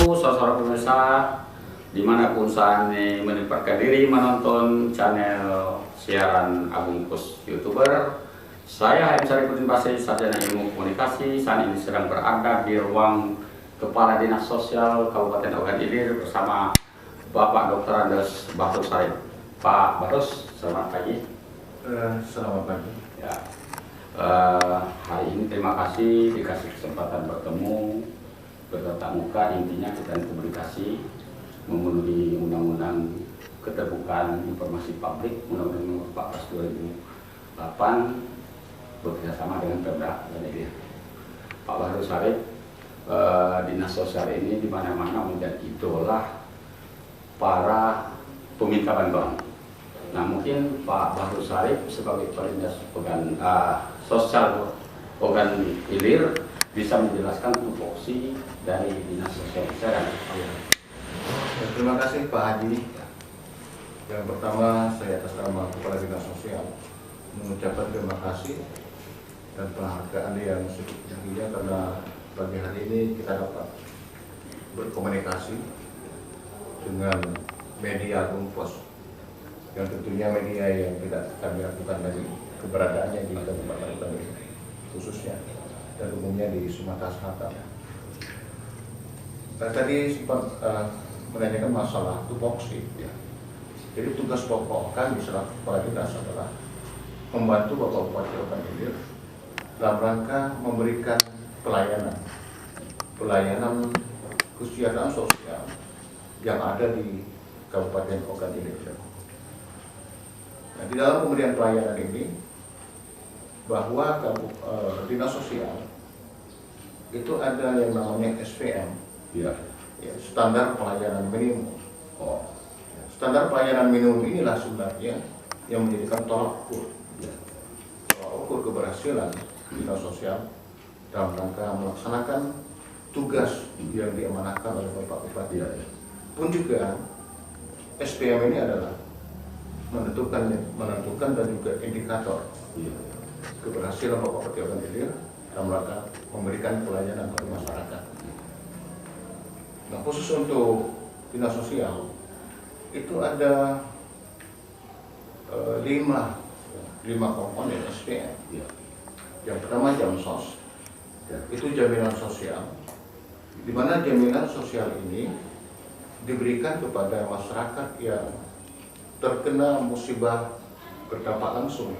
wabarakatuh, saudara pemirsa dimanapun saatnya menyempatkan diri menonton channel siaran Agung Pus YouTuber. Saya Haim Syarifuddin Basri, sarjana ilmu komunikasi, saat ini sedang berada di ruang Kepala Dinas Sosial Kabupaten Ogan Ilir bersama Bapak Dr. Andes Bahrus Sarip. Pak Bahrus, selamat pagi. Selamat pagi. Ya. Hari ini terima kasih dikasih kesempatan bertemu bertatap muka. Intinya kita komunikasi memenuhi undang-undang keterbukaan informasi publik Undang-Undang Nomor 14 2008 bekerjasama dengan Pemda Ogan Ilir. Pak Bahrus Sarip, dinas sosial ini di mana-mana menjadi idola para peminta bantuan. Nah, mungkin Pak Bahrus Sarip sebagai Kepala Dinas Sosial Ogan Ilir bisa menjelaskan tupoksi dari dinas sosial saya. Terima kasih Pak Haji. Yang pertama, saya atas nama Kepala Dinas Sosial mengucapkan terima kasih dan penghargaan yang setinggi-tingginya karena pagi hari ini kita dapat berkomunikasi dengan media Agung Pos, yang tentunya media yang tidak kami lakukan dari keberadaannya di Kabupaten Ogan Ilir khususnya dan umumnya di Sumatera Selatan. Tadi sempat menanyakan masalah tupoksi. Ya. Jadi tugas pokok kami selaku Kepala Dinas adalah membantu Bapak Bupati Ogan Ilir dalam rangka memberikan pelayanan kesejahteraan sosial yang ada di Kabupaten Ogan Ilir. Nah, di dalam pemberian pelayanan ini, bahwa dinas sosial itu ada yang namanya SPM, ya, standar pelayanan minimum. Standar pelayanan minimum inilah sebenarnya yang menjadikan tolak ukur, tolak ukur keberhasilan dinas sosial dalam rangka melaksanakan tugas yang diamanahkan oleh Bapak Bupati. Pun juga SPM ini adalah menentukan dan juga indikator keberhasilan Bapak Bupati Ogan Ilir dalam rangka memberikan pelayanan kepada masyarakat. Nah, khusus untuk dinas sosial itu ada 5 komponen SPM. Yang pertama Jamsos, itu jaminan sosial, di mana jaminan sosial ini diberikan kepada masyarakat yang terkena musibah berdampak langsung.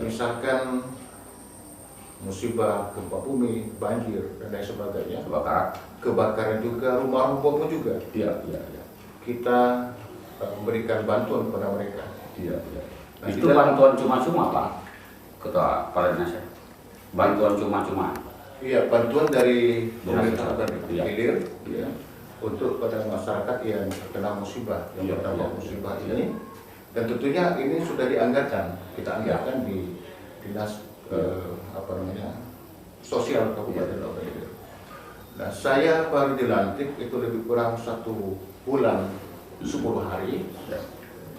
Misalkan musibah gempa bumi, banjir, dan lain sebagainya. Kebakaran juga, rumah roboh juga. Kita memberikan bantuan kepada mereka. Nah, itu bantuan cuma-cuma, Pak Ketua Kepala Dinas. Bantuan cuma-cuma. Iya, bantuan dari pemerintah Ogan Ilir untuk pada masyarakat yang terkena musibah, yang berdampak musibah ini. Dan tentunya ini sudah dianggarkan, kita anggarkan di dinas sosial Kabupaten Ogan Ilir. Nah, saya baru dilantik itu lebih kurang 1 bulan 10 hari.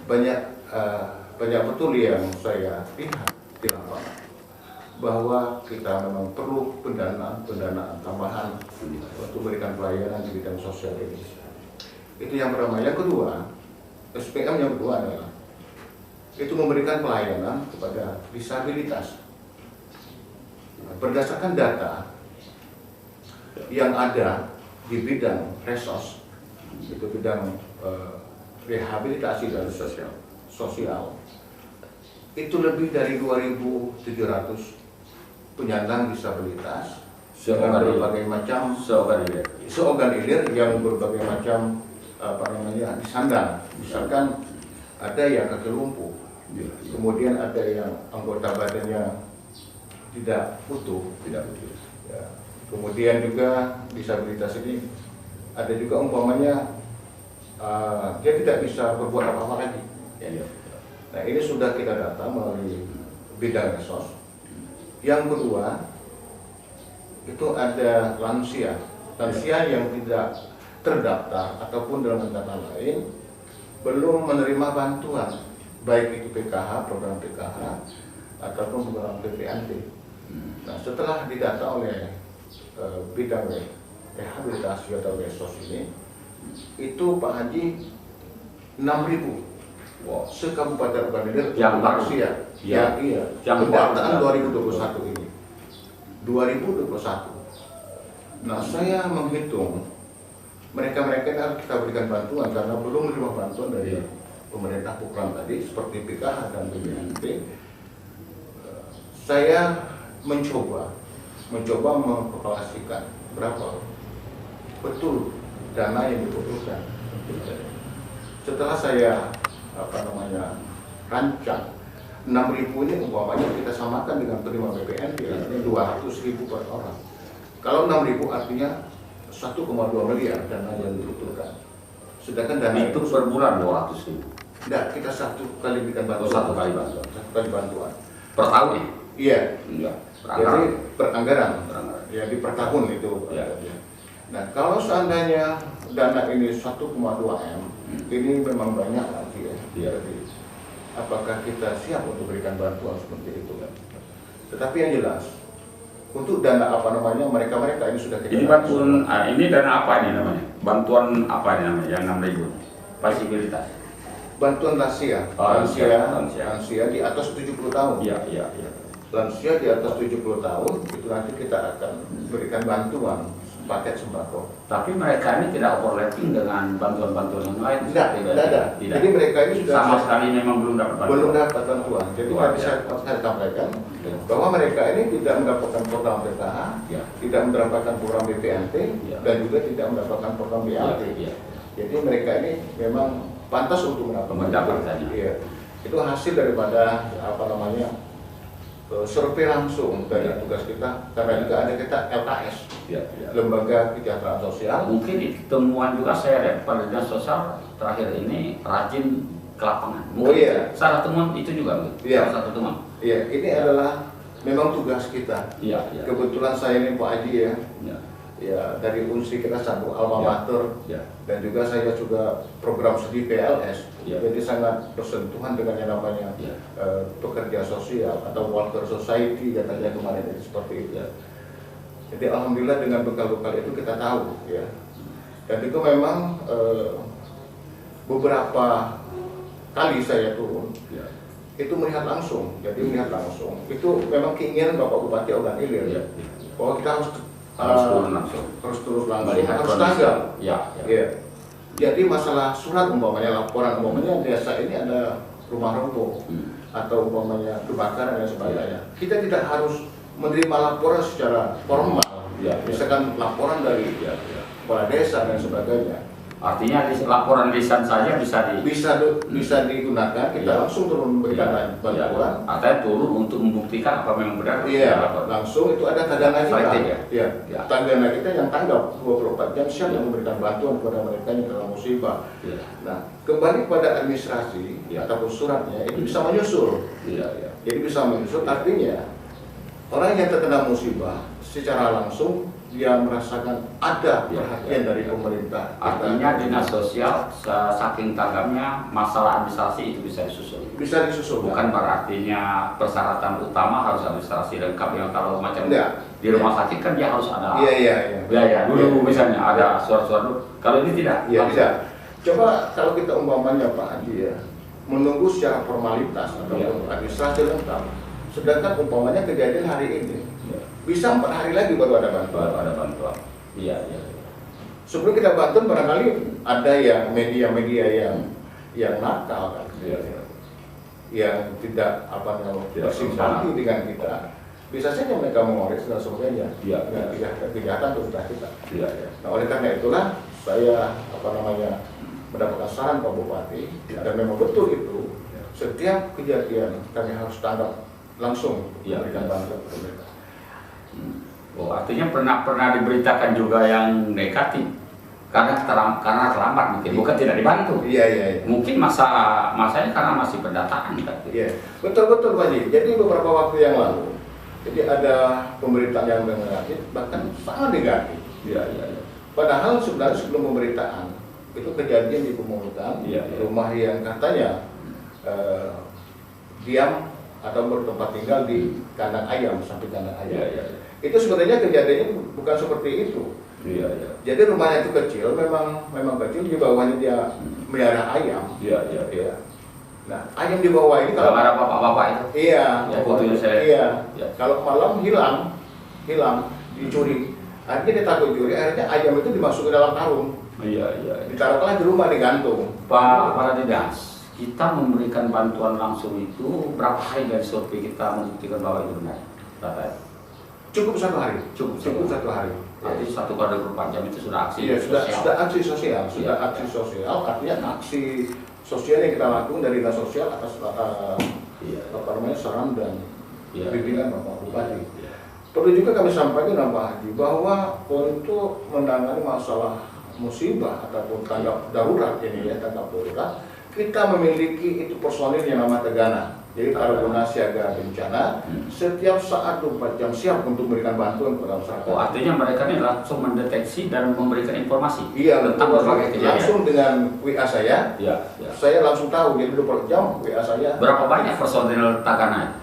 Banyak betul yang saya lihat di lapangan bahwa kita memang perlu pendanaan tambahan untuk memberikan pelayanan di bidang sosial ini. Itu yang pertama. Yang kedua, SPM yang kedua adalah itu memberikan pelayanan kepada disabilitas. Berdasarkan data yang ada di bidang resos, itu bidang rehabilitasi dan sosial, itu lebih dari 2.700 penyandang disabilitas dengan berbagai macam se-Ogan Ilir yang berbagai macam disandang. Misalkan ada yang kaki lumpuh, kemudian ada yang anggota badannya tidak utuh. Ya. Kemudian juga disabilitas ini ada juga umpamanya dia tidak bisa berbuat apa-apa lagi. Nah, ini sudah kita data melalui bidang resos. Yang kedua, itu ada lansia yang tidak terdaftar ataupun dalam kata lain belum menerima bantuan, baik itu PKH, program PKH ataupun program PPNT. Nah, setelah didata oleh bidang rehabilitasi atau desos ini, itu Pak Haji 6.000. Wow. Se-Kabupaten Banjar Yang baru. lansia. Ya. Iya. Yang Pendataan baru. 2021 ini. 2021. Nah, saya menghitung mereka-mereka yang harus kita berikan bantuan karena belum menerima bantuan dari pemerintah program tadi seperti PKH dan BPNT. Saya mencoba mengkalkulasikan berapa betul dana yang dibutuhkan. Setelah saya rancang 6.000 ini umpamanya kita samakan dengan penerima BPNT, artinya 200.000 per orang. Kalau 6.000 artinya 1,2 miliar dana yang dibutuhkan. Sedangkan dana itu per bulan 200.000. Tidak, kita satu kali berikan bantuan. Satu kali bantuan. Satu kali bantuan. Per tahun ya? Iya. Enggak. Jadi per anggaran. Ya di per tahun itu. Ya. Nah, kalau seandainya dana ini 1,2 M, ini memang banyak lagi ya. Jadi, apakah kita siap untuk berikan bantuan seperti itu kan? Tetapi yang jelas, untuk dana mereka ini sudah kita. Ini bantuan, ini dana apa ini namanya? Bantuan apa ini namanya? Yang 6.000 fasilitas. Bantuan lansia, lansia di atas 70 tahun. Iya. Lansia di atas 70 tahun itu nanti kita akan berikan bantuan paket sembako. Tapi mereka ini tidak overlapping dengan bantuan-bantuan yang lain. Tidak ada. Jadi mereka ini sudah sama sekali memang belum dapat bantuan. Belum dapat bantuan. Jadi tadi saya sampaikan bahwa mereka ini tidak mendapatkan program PKH, tidak mendapatkan program BPNT, dan juga tidak mendapatkan program BLT. Jadi mereka ini memang pantas untuk mendapatkan. Iya. Itu hasil daripada survei langsung dari tugas kita, karena juga ada kita LKS, Lembaga Kesejahteraan Sosial. Mungkin itu temuan juga saya lihat pada dinas sosial terakhir ini rajin ke lapangan. Mungkin salah temuan itu juga, salah satu temuan. Iya, ini adalah memang tugas kita. Kebetulan saya ini Pak Haji ya dari UNSI kita satu alma mater, dan juga saya juga program studi PLS, jadi sangat bersentuhan dengan yang namanya pekerja sosial atau welfare society katanya kemarin itu seperti itu. Jadi alhamdulillah dengan bekal-bekal itu kita tahu ya, dan itu memang beberapa kali saya turun itu melihat langsung, itu memang keinginan Bapak Bupati Ogan Ilir bahwa kita harus turun langsung, harus tanggap. Jadi masalah surat laporan desa ini ada rumah roboh atau kebakaran dan sebagainya. Kita tidak harus menerima laporan secara formal. Misalkan laporan dari kepala desa dan sebagainya. Artinya laporan lisan saja bisa digunakan, kita langsung turun memberikan bantuan. Artinya turun untuk membuktikan apa memang benar. Langsung itu ada tagana kita. Tagana kita yang tanggap 24 jam siap memberikan bantuan kepada mereka yang terkena musibah. Nah, kembali pada administrasi ataupun suratnya itu bisa menyusul. Jadi bisa menyusul, artinya orang yang terkena musibah secara langsung dia merasakan ada perhatian dari pemerintah. Artinya dinas sosial saking tanggapnya masalah administrasi itu bisa disusul. Bisa disusul. Bukan berartinya persyaratan utama harus administrasi lengkap yang kalau macam di rumah sakit kan dia harus ada. Biaya dulu misalnya ada surat-surat dulu. Kalau ini tidak. Bisa. Coba kalau kita umpamanya Pak Haji menunggu secara formalitas atau administrasi lengkap. Sedangkan umpamanya kejadian hari ini. Bisa 4 hari lagi baru ada bantuan. Iya. Sebelum kita bantu barangkali ada yang media-media yang nakal kan, yang tidak bersimpati dengan kita. Bisa saja mereka mengorek dan sebagainya. Kejahatan itu sudah kita. Nah, oleh karena itulah saya mendapatkan saran Pak Bupati dan memang betul itu setiap kejadian kami harus tanggap langsung memberikan bantuan ke mereka. Oh, artinya pernah diberitakan juga yang negatif karena terlambat mungkin, bukan tidak dibantu. Mungkin masanya karena masih pendataan kan. Betul Pak Haji. Jadi beberapa waktu yang lalu, jadi ada pemberitaan yang negatif, bahkan sangat negatif. Padahal sebenarnya sebelum pemberitaan itu kejadian di Pemungutan, rumah yang katanya diam atau bertempat tinggal di kandang ayam, samping kandang ayam. Itu sebenarnya kejadiannya bukan seperti itu. Iya, iya. Jadi rumahnya itu kecil, memang kecil, di bawahnya dia melihara ayam. Iya, iya, iya. Nah, ayam di bawah ini kalau ada bapak-bapak itu. Iya, Ya, fotonya saya. iya. Ya. Kalau malam hilang, dicuri. Akhirnya dia takut curi, akhirnya ayam itu dimasukkan dalam karung. Iya, iya. Ditaruhlah di rumah, digantung. Pak Dinas, kita memberikan bantuan langsung itu berapa hari dari survei kita membuktikan bahwa itu benar? Data. Cukup 1 hari. Cukup 1 hari. Berarti 1 kali 24 jam itu sudah aksi Iya, sosial. sudah aksi sosial, sudah Iya. aksi sosial. Artinya aksi sosial yang kita lakukan dari dinas sosial atas Iya. saran dan Iya. bimbingan Bapak Bupati. Iya. Perlu juga kami sampaikan Pak Haji bahwa untuk menangani masalah musibah ataupun tanggap darurat ini ya, tanggap darurat, kita memiliki itu personil yang nama Tegana. Jadi Taruna Siaga Bencana setiap saat 24 jam siap untuk memberikan bantuan kepada masyarakat. Oh, artinya mereka ini langsung mendeteksi dan memberikan informasi Iya, tentang berbagai kejadian. langsung dengan WA saya. Ya, ya. Saya langsung tahu, jadi 24 jam WA saya. Berapa banyak personil Tagana?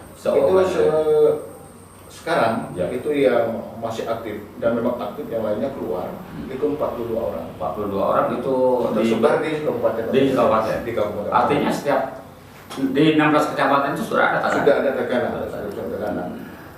Sekarang ya. itu yang masih aktif dan memang aktif, yang lainnya keluar. Itu 42 orang. 42 orang itu tersebar di kabupaten. Di kabupaten. Di kabupaten. Artinya setiap di 16 kecamatan itu sudah ada Tagana. Sudah ada Tagana.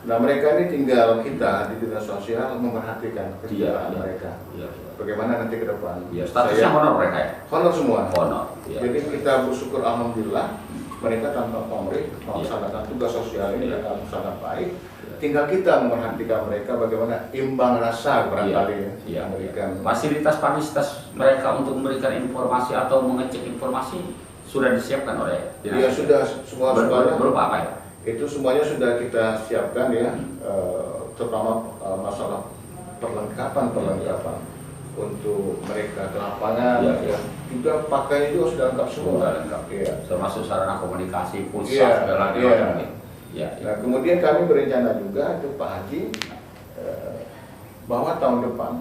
Nah, mereka ini tinggal kita di dinas sosial memperhatikan kesejahteraan mereka. Iya. Bagaimana nanti ke depan. Iya, statusnya honor mereka ya? Honor semua. Honor. Ya. Jadi kita bersyukur alhamdulillah mereka tanpa pamrih melaksanakan tugas sosial ini dengan sangat baik. Tinggal kita memperhatikan mereka bagaimana imbang rasa barangkali memberikan fasilitas mereka untuk memberikan informasi atau mengecek informasi sudah disiapkan oleh ya sudah semuanya berupa apa ya? Itu semuanya sudah kita siapkan ya, terutama masalah perlengkapan untuk mereka ke lapangan ya. Juga pakaian juga sudah lengkap semua. Lengkap ya. Termasuk sarana komunikasi, pulsa segala macam. Ya. Nah, kemudian kami berencana juga itu Pak Haji bahwa tahun depan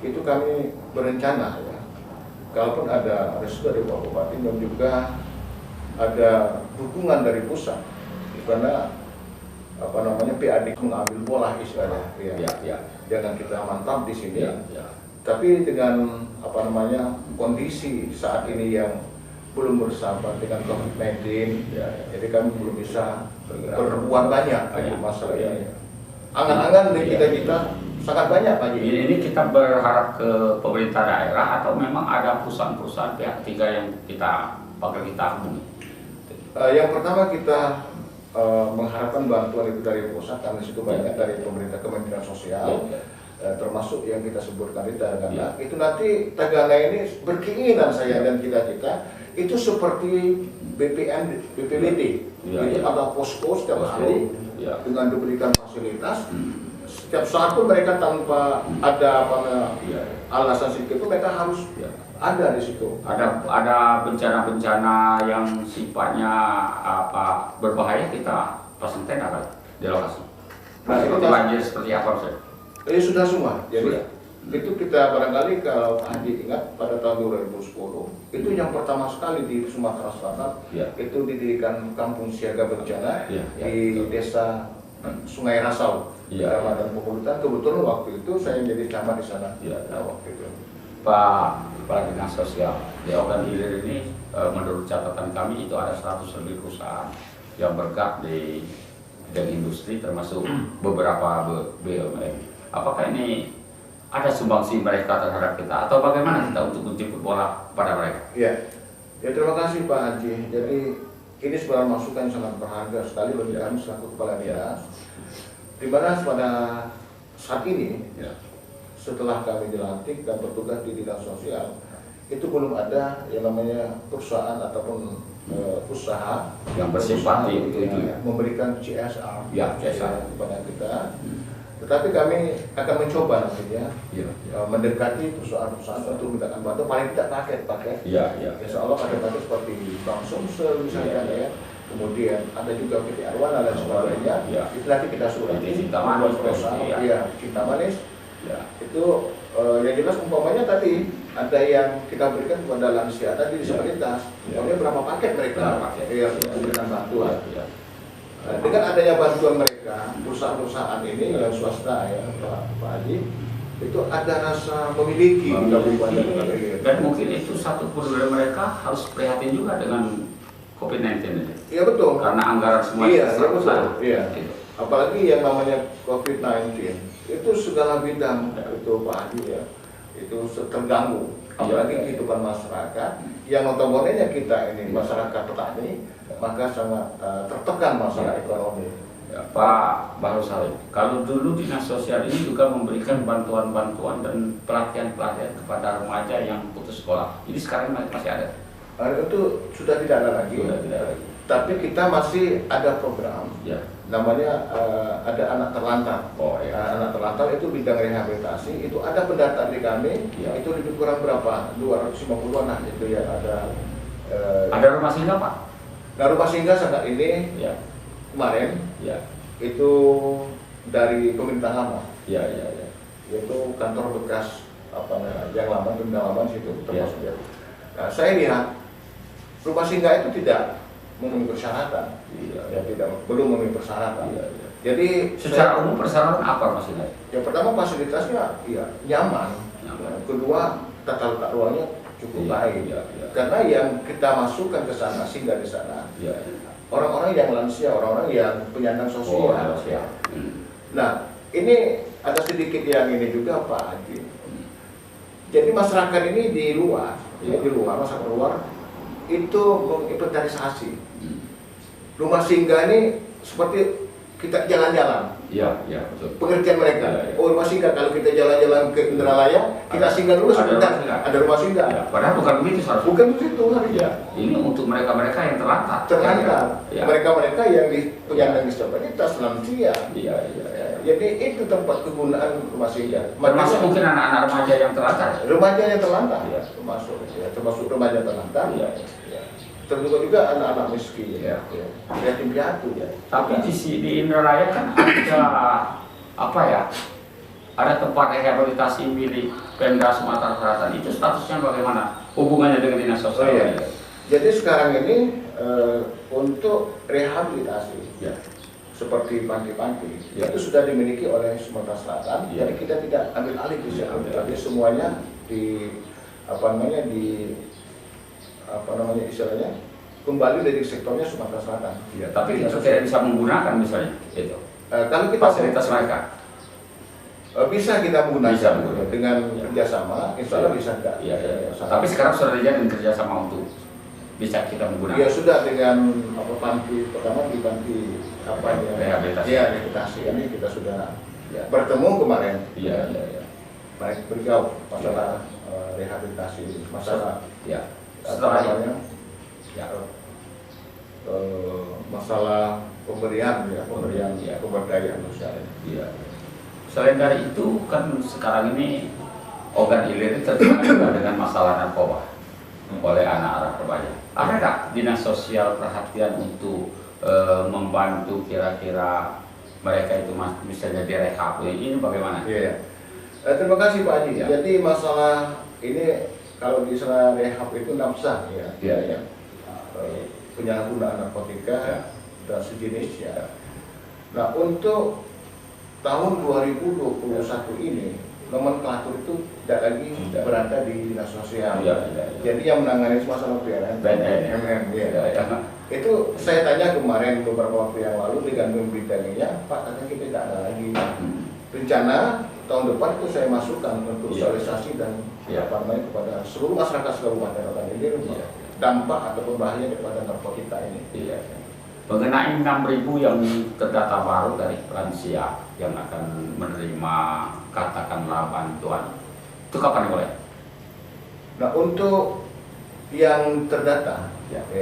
itu kami berencana ya, kalaupun ada restu dari Pak Bupati dan juga ada dukungan dari pusat, karena PAD mengambil bola istilahnya, jangan kita mantap di sini. Tapi dengan kondisi saat ini yang belum bersahabat dengan COVID-19, jadi kami belum bisa berbuat banyak masalah ini. Angan-angan dari kita sangat banyak Pak Haji. Ini kita berharap ke pemerintah daerah atau memang ada perusahaan-perusahaan pihak ketiga yang kita hubungi? Yang pertama kita mengharapkan bantuan itu dari pusat, karena situ banyak dari pemerintah, Kementerian Sosial, termasuk yang kita sebutkan di Tagana. Itu nanti Tagana ini berkeinginan saya dan kita itu seperti BPBD. Jadi ada posko setiap hari dengan diberikan fasilitas. Setiap saat pun mereka tanpa ada alasan sedikit pun mereka harus ada di situ. Ada bencana-bencana yang sifatnya berbahaya, kita pasang tenda kan di lokasi. Seperti banjir seperti apa Ustaz? Sudah semua. Jadi itu kita barangkali kalau Haji ingat pada tahun 2010 itu yang pertama sekali di Sumatera Selatan itu didirikan kampung siaga bencana di desa Sungai Rasau, Kecamatan Pemulutan. Kebetulan waktu itu saya jadi camat di sana. Waktu itu. Pak Kepala Dinas Sosial di Ogan Hilir ini menurut catatan kami itu ada 100 lebih perusahaan yang bergerak di bidang industri, termasuk beberapa BUMN. Apakah ini ada sumbangsi mereka terhadap kita atau bagaimana kita untuk menjemput bola pada mereka? Ya, terima kasih Pak Haji. Jadi ini sebenarnya masukan yang sangat berharga sekali bagi kami selaku kepala dinas. Di mana pada saat ini setelah kami dilantik dan bertugas di dinas sosial, itu belum ada yang namanya perusahaan ataupun usaha yang bersifat itu memberikan CSR kepada kita. Tetapi kami akan mencoba nantinya mendekati perusahaan-perusahaan untuk mintakan bantuan, paling tidak paket. Insya Allah paket-paket seperti Bank Sumsel misalnya kemudian ada juga PT Arwana dan sebagainya. Itu nanti kita suruh Cinta Manis, Cinta Manis. Itu yang jelas umpamanya tadi ada yang kita berikan kepada lansia tadi disabilitas. Kemudian berapa paket mereka memberikan bantuan. Dengan adanya bantuan mereka, perusahaan-perusahaan ini yang swasta Pak Haji, itu ada rasa memiliki di kabupaten Kota. Dan mungkin itu satu dari mereka harus prihatin juga dengan COVID-19 ini. Iya betul. Karena anggaran semua betul. Iya. Gitu. Apalagi yang namanya COVID-19 itu segala bidang itu Pak Haji ya, itu terganggu. Apalagi kehidupan masyarakat yang notabene kita ini masyarakat petani, maka sangat tertekan masalah ekonomi. Ya, Pak Bahrul Salim, kalau dulu dinas sosial ini juga memberikan bantuan-bantuan dan pelatihan-pelatihan kepada remaja yang putus sekolah. Ini sekarang masih ada? Itu sudah tidak ada lagi. Sudah tidak ada lagi. Tapi kita masih ada program, namanya ada anak terlantar. Anak terlantar itu bidang rehabilitasi. Itu ada pendataan di kami. Itu lebih kurang berapa? 250-an lah itu ya ada. Ada rumah singgah Pak? Nah rumah singgah saat ini kemarin itu dari pemerintah lama. Yaitu kantor bekas yang lama, pendalaman situ termasuk ya. Nah saya lihat rumah singgah itu tidak memenuhi persyaratan, belum memenuhi persyaratan. Jadi secara umum persyaratan apa maksudnya? Yang pertama fasilitasnya nyaman. Kedua tata letak ruangnya cukup baik. Karena yang kita masukkan ke sana singgah di sana orang-orang yang lansia, orang-orang yang penyandang sosial. Nah ini ada sedikit yang ini juga Pak Haji. Jadi masyarakat ini di luar, masyarakat luar itu menginventarisasi rumah singgah ini seperti kita jalan-jalan. Betul. Pengertian mereka. Oh rumah singgah kalau kita jalan-jalan ke Indralaya, kita singgah dulu sebentar. Ada rumah singgah. Padahal bukan begitu seharusnya. Bukan begitu harusnya. Ini untuk mereka-mereka yang terlantar. Mereka-mereka yang penyandang disabilitas lansia. Jadi itu tempat kegunaan rumah singgah. Termasuk mungkin anak-anak remaja yang terlantar. Remaja yang terlantar. Termasuk remaja terlantar. Termasuk juga anak-anak miskin, yatim piatu. Tapi di Indralaya kan ada ada tempat rehabilitasi milik Pemda Sumatera Selatan. Itu statusnya bagaimana? Hubungannya dengan dinas sosial? Jadi sekarang ini untuk rehabilitasi seperti panti-panti itu sudah dimiliki oleh Sumatera Selatan. Jadi kita tidak ambil alih di situ, tapi semuanya istilahnya kembali dari sektornya Sumatera Selatan. Tapi kita tidak bisa menggunakan misalnya itu. Kalau kita fasilitas mereka bisa kita menggunakan dengan kerjasama, insya Allah bisa enggak. Tapi sekarang sudah terjadi kerjasama untuk bisa kita menggunakan. Ya sudah dengan panti pertama di panti rehabilitasi ini kita sudah bertemu kemarin. Baik beliau masalah rehabilitasi, masalah masalah pemberdayaan sosial. Selain dari itu kan sekarang ini Ogan Ilir terkena juga dengan masalah narkoba oleh anak-anak remaja. Ada nggak dinas sosial perhatian untuk membantu kira-kira mereka itu misalnya direhab ini bagaimana? Terima kasih Pak Haji. Jadi masalah ini kalau di sana rehab itu nafsa penyalahgunaan narkotika dan sejenisnya. Nah untuk tahun 2021 ini nomenklatur itu tidak lagi berada di dinas sosial. Jadi yang menangani masalah BNN, itu saya tanya kemarin beberapa waktu yang lalu dengan pembintanginya, Pak katanya kita tidak ada lagi. Rencana tahun depan itu saya masukkan untuk sosialisasi dan kepada seluruh masyarakat Kabupaten Kota Ilir dampak atau bahaya daripada narkotika ini. Mengenai 6.000 yang terdata baru dari lansia yang akan menerima katakanlah bantuan, itu kapan mulai? Nah untuk yang terdata,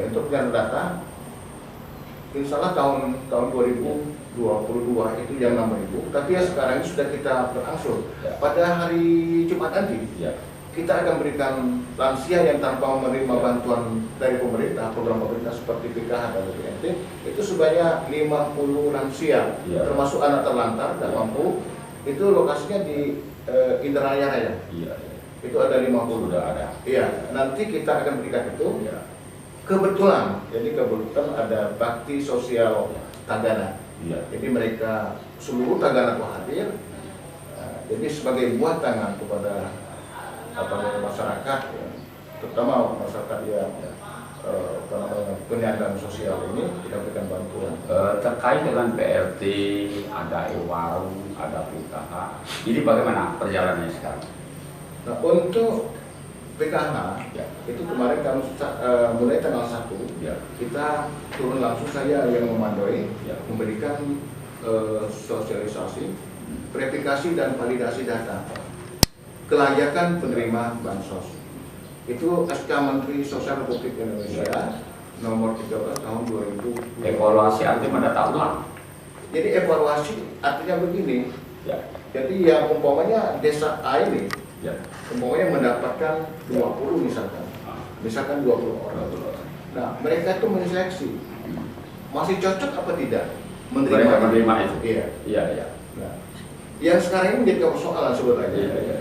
untuk yang terdata, insya Allah tahun 2022 itu yang 6.000, tapi ya sekarang ini sudah kita berangsur. Pada hari Jumat nanti, kita akan berikan lansia yang tanpa menerima bantuan dari pemerintah, program pemerintah seperti PKH dan BPNT, itu sebanyak 50 lansia, termasuk anak terlantar dan mampu. Itu lokasinya di Indralaya Raya. Itu ada 50. Sudah ada. Nanti kita akan berikan itu. Kebetulan ada bakti sosial Tagana. Jadi mereka seluruh Tagana itu hadir. Jadi sebagai buah tangan kepada masyarakat, ya, terutama masyarakat yang penyandang sosial ini kita berikan bantuan. Terkait dengan BRT, ada e-warung, ada PKH, ini bagaimana perjalanannya sekarang? Nah, untuk PKH, ya, itu kemarin kami mulai tanggal 1, ya, kita turun langsung, saya yang memandoi, ya, memberikan sosialisasi, verifikasi dan validasi data kelayakan penerima bansos. Itu SK Menteri Sosial Republik Indonesia nomor 13 tahun 2020. Evaluasi artinya pada tahun lalu. Jadi evaluasi artinya begini, ya. Jadi yang umpamanya desa A ini, ya, umpamanya mendapatkan 20 misalkan 20 orang. Nah, mereka itu menseleksi masih cocok apa tidak menerima itu. Iya. Iya, iya. Nah, yang sekarang ini menjadi persoalan sebenarnya. Iya, iya.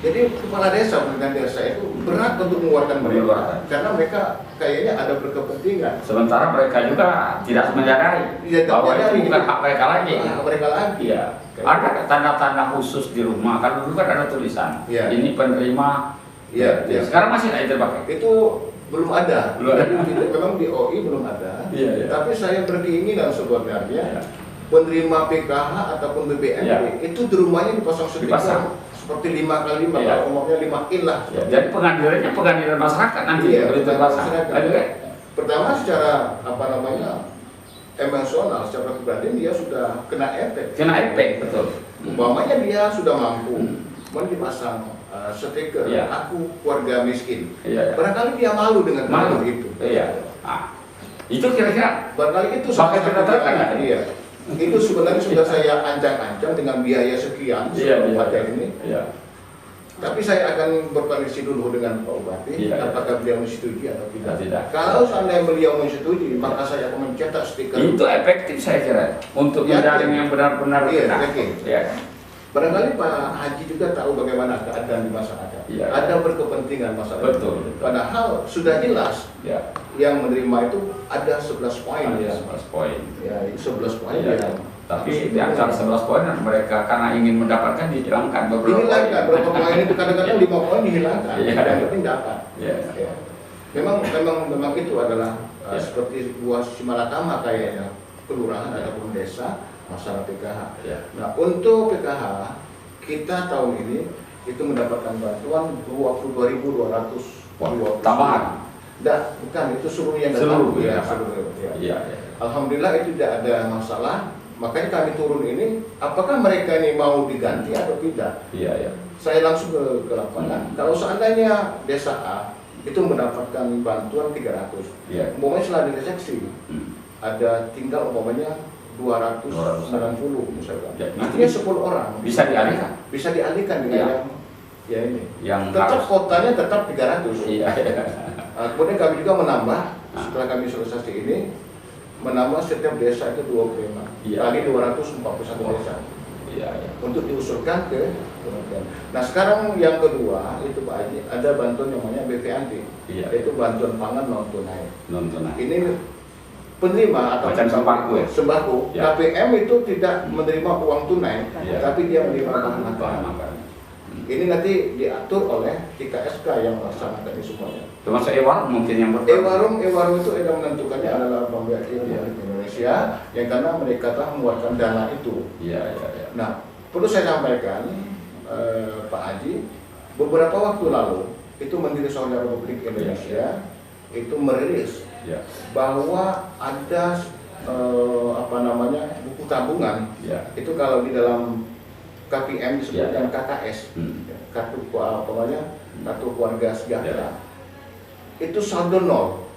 Jadi kepala desa, pemerintahan desa itu berat untuk mengeluarkan mereka karena mereka kayaknya ada berkepentingan. Sementara mereka juga tidak menyadari bahwa itu bukan hak mereka lagi. Hak mereka lagi. Ya. Ada tanda-tanda khusus di rumah, kan dulu kan ada tulisan. Ya. Ini penerima. Ya, ya. Sekarang masih tidak terpakai. Itu belum ada. Memang di OI belum ada. Ya, ya. Tapi saya berkeinginan sebenarnya, ya, penerima PKH ataupun BBM, ya, itu di rumahnya dipasang stiker seperti 5x5, ya, umumnya 5 in lah. Ya, jadi pengadilannya pengadilan masyarakat nanti. Iya, masyarakat. Pertama secara emosional, secara pribadi dia sudah kena efek. Kena efek, betul. Umpamanya dia sudah mampu, dipasang stiker, ya, aku keluarga miskin. Iya, barangkali dia malu dengan hal itu. Iya. Itu kira-kira barangkali itu sampai terdapat. Iya. Itu sebenarnya sudah saya ancang-ancang dengan biaya sekian ini. Iya. Tapi saya akan berkoordinasi dulu dengan Pak Bupati, apakah beliau menyetujui atau tidak. Kalau seandainya beliau menyetujui, maka saya akan mencetak stiker. Itu efektif saya kira untuk menjaring yang benar-benar kena. Iya. Barangkali Pak Haji juga tahu bagaimana keadaan di masyarakat. Ya. Ada berkepentingan masyarakat. Betul. Padahal sudah jelas, ya, yang menerima itu ada 11 poin. Ya, 11 poin. Ya, 11 poin. Ya. Ya. Tapi di antara 11 poin mereka karena ingin mendapatkan dihilangkan beberapa poin itu kadang-kadang 5 poin dihilangkan. Ya. Yang penting dapat. Ya. Ya. Memang itu adalah seperti sebuah simalakama kayaknya kelurahan ataupun desa masalah PKH. Ya. Nah, untuk PKH kita tahun ini itu mendapatkan bantuan 22.220 tambahan. Tidak, bukan, itu seluruh yang seluruh, ya. Ya. Alhamdulillah itu tidak ada masalah. Makanya kami turun ini, apakah mereka ini mau diganti atau tidak? Iya, ya. Saya langsung ke lapangan. Kalau seandainya desa A itu mendapatkan bantuan 300, umpamanya setelah direseksi, ada tinggal umpamanya 290 misalkan. Ya, artinya 10 orang bisa dialihkan. Bisa dialihkan dengan yang tetap kotanya tetap 300. Iya. Kemudian kami juga menambah setelah kami selesai ini menambah setiap desa itu 25. Tadi 241 desa. Iya. Untuk diusulkan ke kementerian. Nah, sekarang yang kedua itu Pak Haji, ada bantuan namanya BPNT. Yaitu bantuan pangan non tunai. Ini penerima atau sembako, ya. KPM itu tidak menerima uang tunai, tapi dia menerima bahan makanan. Ini nanti diatur oleh TKSK yang melaksanakan ini semuanya. Termasuk e-warung mungkin yang e-warung itu yang menentukannya adalah Bank Republik Indonesia, yang karena mereka telah mengeluarkan dana itu. Iya. Nah, perlu saya sampaikan Pak Haji, beberapa waktu lalu itu Menteri Sosial Republik Indonesia itu merilis bahwa ada buku tabungan. Itu kalau di dalam KPM disebutkan KKS, kartu keluarga sejahtera. Itu saldo nol.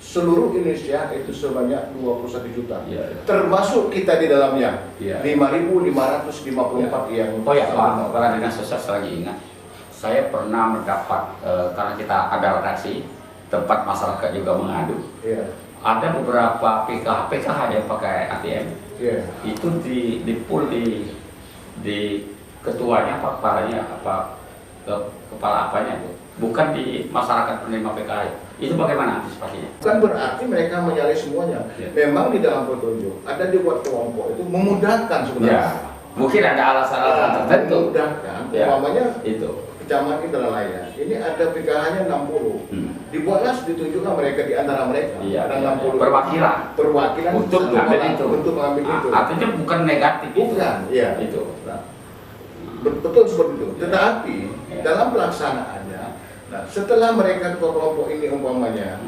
Seluruh Indonesia itu sebanyak 21 juta. Termasuk kita di dalamnya. 5.554 yang Pak Dinas Sosial lagi ingat. Saya pernah mendapat karena kita ada redaksi tempat masyarakat juga mengadu. Ada beberapa PKH yang pakai ATM. Itu di pool di ketuanya apa kepala apanya itu, bukan di masyarakat penerima PKH. Itu bagaimana antisipasinya? Bukan berarti mereka menyalih semuanya. Memang di dalam petunjuk ada dibuat kelompok itu memudahkan sebenarnya. Mungkin ada alasan-alasan tertentu. Memudahkan, Ya, umpamanya itu. Kecamatan Indralaya, ini ada PKH-nya 60. Dibuatlah ditunjukkan mereka di antara mereka. Iya, ada 60 perwakilan untuk satu mengambil orang itu. Untuk mengambil itu. Artinya bukan negatif. Bukan, iya. Itu. Nah, betul seperti itu. Tetapi Ya. dalam pelaksanaannya, nah setelah mereka kelompok ini umpamanya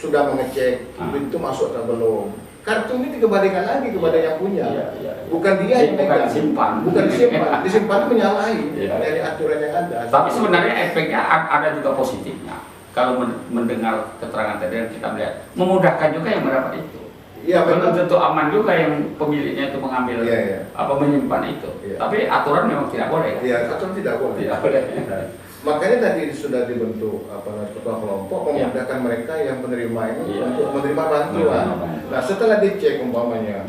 sudah mengecek itu masuk atau belum, kartu ini dikembalikan lagi kepada yang punya. Iya, iya. Bukan dia yang bukan megang. disimpan. Bukan disimpan. Disimpan itu menyalahi Iya. dari aturan yang ada. Tapi sebenarnya efeknya ada juga positifnya. Kalau mendengar keterangan tadi dan kita melihat memudahkan juga yang mendapat itu. Iya, belum tentu aman juga yang pemiliknya itu mengambil menyimpan itu. Iya. Tapi aturan memang tidak boleh. Iya, aturan tidak boleh. Tidak boleh. Makanya tadi sudah dibentuk ketua kelompok memudahkan mereka yang menerima ini untuk menerima bantuan. Nah, setelah dicek umpamanya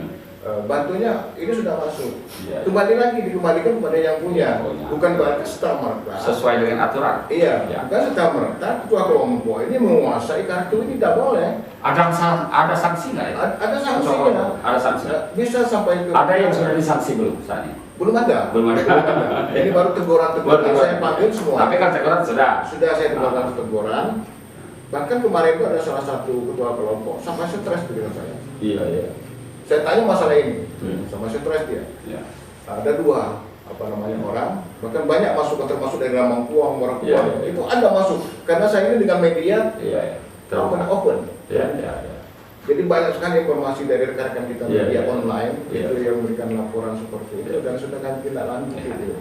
bantunya ini sudah masuk, kembali lagi dikembalikan kepada yang punya, bukan berarti serta-merta sesuai dengan aturan. Iya, bukan serta-merta ketua kelompok ini menguasai kartu ini tidak boleh. Ada sanksi nggak? Ada sanksinya. Ada sanksi. Bisa sampai ke. Ada yang sudah disanksi belum saat ini? Belum ada. Belum ada. Ini baru teguran-teguran saya panggil semua. Tapi kan teguran sudah. Sudah saya teguran. Bahkan kemarin itu ada salah satu ketua kelompok sampai stres dengan saya. Iya, iya. Saya tanya masalah ini, sama stres dia. Ya. Ada dua orang, bahkan banyak masuk, termasuk dari Mangkuang, Marakuang. Itu ada masuk, karena saya ini dengan media open. Jadi banyak sekali informasi dari rekan-rekan kita media online itu yang memberikan laporan seperti itu dan sudah kami tindak lanjut itu.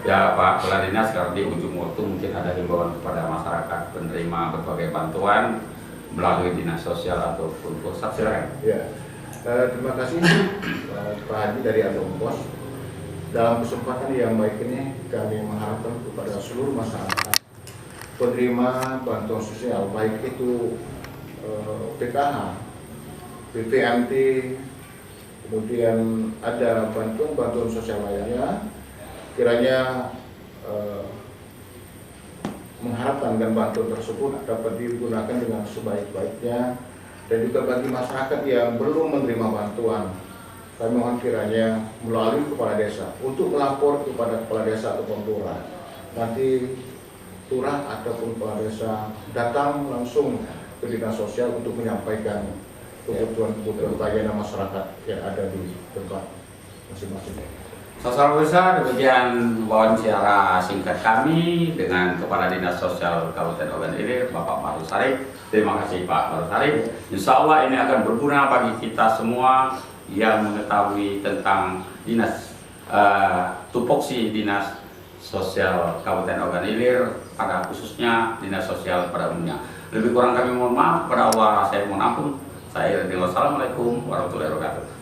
Ya Pak Kepala Dinas, kalau di ujung waktu mungkin ada himbauan kepada masyarakat penerima berbagai bantuan melalui dinas sosial ataupun pusat, silakan. Ya. Terima kasih Pak Haji dari Adompos. Dalam kesempatan yang baik ini kami mengharapkan kepada seluruh masyarakat penerima bantuan sosial, baik itu PKH, PPMT, kemudian ada bantuan sosial lainnya, kiranya mengharapkan dan bantuan tersebut dapat digunakan dengan sebaik-baiknya. Dan juga bagi masyarakat yang belum menerima bantuan, kami mohon kiranya melalui kepala desa untuk melapor kepada kepala desa ataupun lurah. Nanti lurah ataupun kepala desa datang langsung ke dinas sosial untuk menyampaikan kebutuhan pelayanan masyarakat yang ada di tempat masing-masing. Sosial besar, demikian wawancara singkat kami dengan Kepala Dinas Sosial Kabupaten Ogan Ilir, Bapak Marus Harip. Terima kasih Pak Marus Harip. Insya Allah ini akan berguna bagi kita semua yang mengetahui tentang dinas tupoksi Dinas Sosial Kabupaten Ogan Ilir, pada khususnya Dinas Sosial pada umumnya. Lebih kurang kami mohon maaf, pada Allah saya mohon ampun. Assalamualaikum warahmatullahi wabarakatuh.